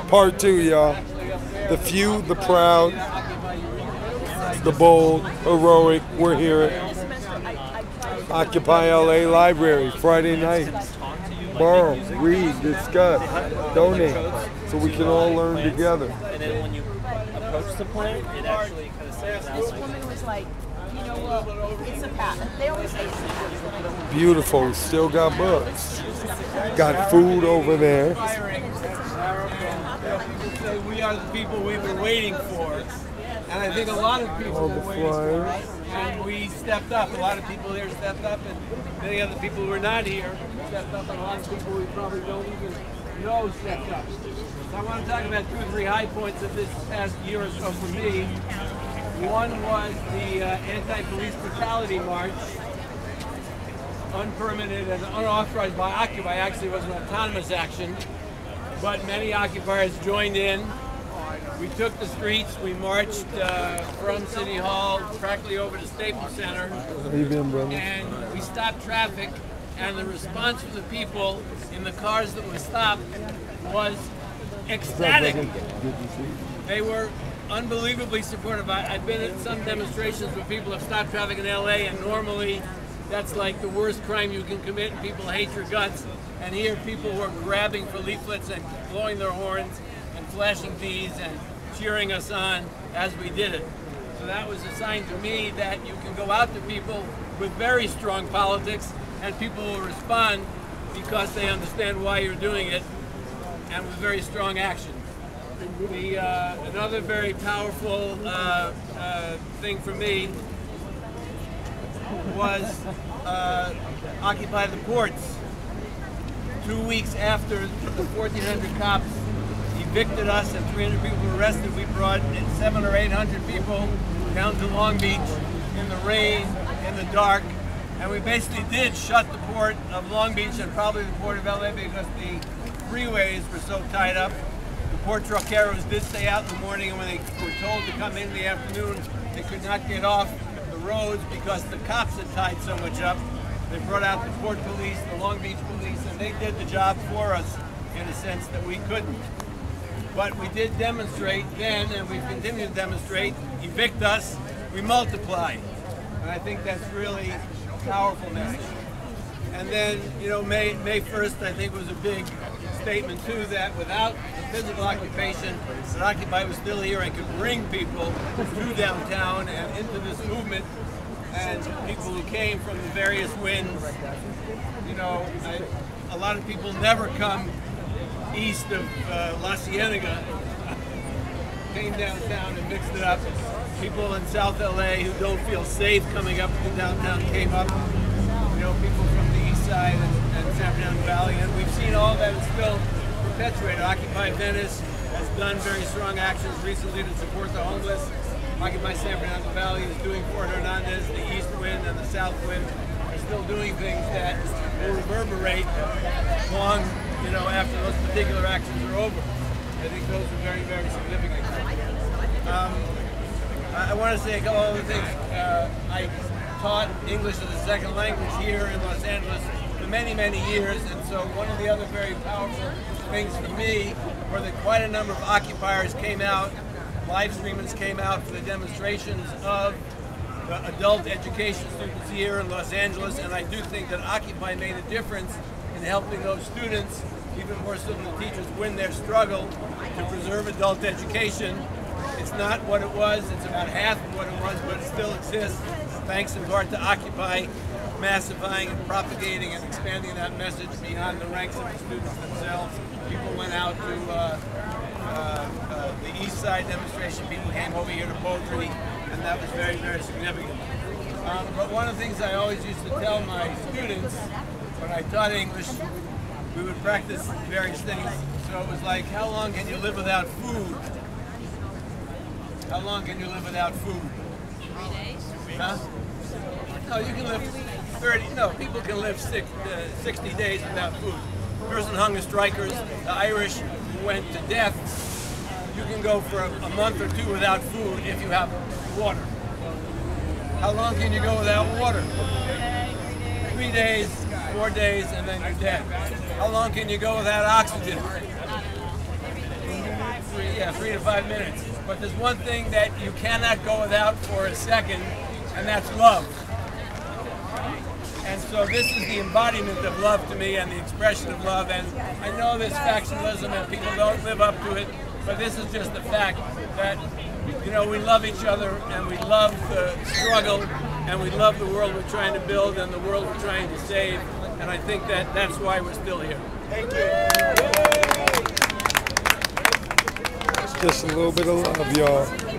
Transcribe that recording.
Part 2, y'all. The few, the proud, the bold, heroic. We're here at Occupy LA Library, Friday night. Borrow, read, discuss, donate, so we can all learn together. And then when you approach the plant, it actually kind of says This woman was like, you know what, it's a path. They always say it's a path. Beautiful, still got books. Got food over there. We are the people we've been waiting for. And I think a lot of people were waiting for us. And we stepped up. A lot of people here stepped up, and many other people who were not here stepped up, and a lot of people we probably don't even know stepped up. So I want to talk about 2 or 3 high points of this past year or so for me. One was the anti-police brutality march, unpermitted and unauthorized by Occupy. Actually, it was an autonomous action, but many occupiers joined in. We took the streets, we marched from City Hall practically over to Staples Center, and we stopped traffic, and the response from the people in the cars that were stopped was ecstatic. They were unbelievably supportive. I've been at some demonstrations where people have stopped traffic in LA, and normally that's like the worst crime you can commit, and people hate your guts. And here people were grabbing for leaflets and blowing their horns and flashing Ds and cheering us on as we did it. So that was a sign to me that you can go out to people with very strong politics and people will respond because they understand why you're doing it, and with very strong action. Another very powerful thing for me was Occupy the Ports. 2 weeks after the 1,400 cops evicted us and 300 people were arrested, we brought 700 or 800 people down to Long Beach in the rain, in the dark, and we basically did shut the port of Long Beach and probably the port of LA because the freeways were so tied up. The port truckeros did stay out in the morning, and when they were told to come in the afternoon, they could not get off the roads because the cops had tied so much up. They brought out the port police, the Long Beach police, and they did the job for us in a sense that we couldn't. But we did demonstrate then, and we continue to demonstrate. Evict us, we multiply. And I think that's really a powerful message. And then, you know, May 1st, I think, was a big statement, too, that without the physical occupation, that Occupy was still here and could bring people to downtown and into this movement. And people who came from the various winds, you know, a lot of people never come east of La Cienega, came downtown and mixed it up. People in South LA who don't feel safe coming up to downtown came up. You know, people from the east side and San Fernando Valley, and we've seen all that is still perpetuated. Occupy Venice has done very strong actions recently to support the homeless. Occupy San Fernando Valley is doing Fort Hernandez, the east wind and the south wind are still doing things that will reverberate long, you know, after those particular actions are over. I think those are very, very significant. I want to say a couple other things. I taught English as a second language here in Los Angeles for many, many years, and so one of the other very powerful things for me were that quite a number of occupiers came out, live streamers came out for the demonstrations of the adult education students here in Los Angeles, and I do think that Occupy made a difference in helping those students, even more so than the teachers, win their struggle to preserve adult education. It's not what it was, it's about half of what it was, but it still exists, thanks in part to Occupy massifying and propagating and expanding that message beyond the ranks of the students themselves. People went out to the East Side demonstration, people came over here to poetry, and that was very, very significant. But one of the things I always used to tell my students when I taught English, we would practice various things. So it was like, how long can you live without food? How long can you live without food? 3 days? Huh? No, you can live 30, no, people can live 60 days without food. The person hunger strikers, the Irish who went to death, you can go for a month or two without food if you have water. How long can you go without water? 3 days, 4 days, and then you're dead. How long can you go without oxygen? 3 to 5 minutes. But there's one thing that you cannot go without for a second, and that's love. And so this is the embodiment of love to me and the expression of love. And I know there's factionalism and people don't live up to it, but this is just the fact that, you know, we love each other and we love the struggle and we love the world we're trying to build and the world we're trying to save. And I think that that's why we're still here. Thank you. Just a little bit of love, y'all.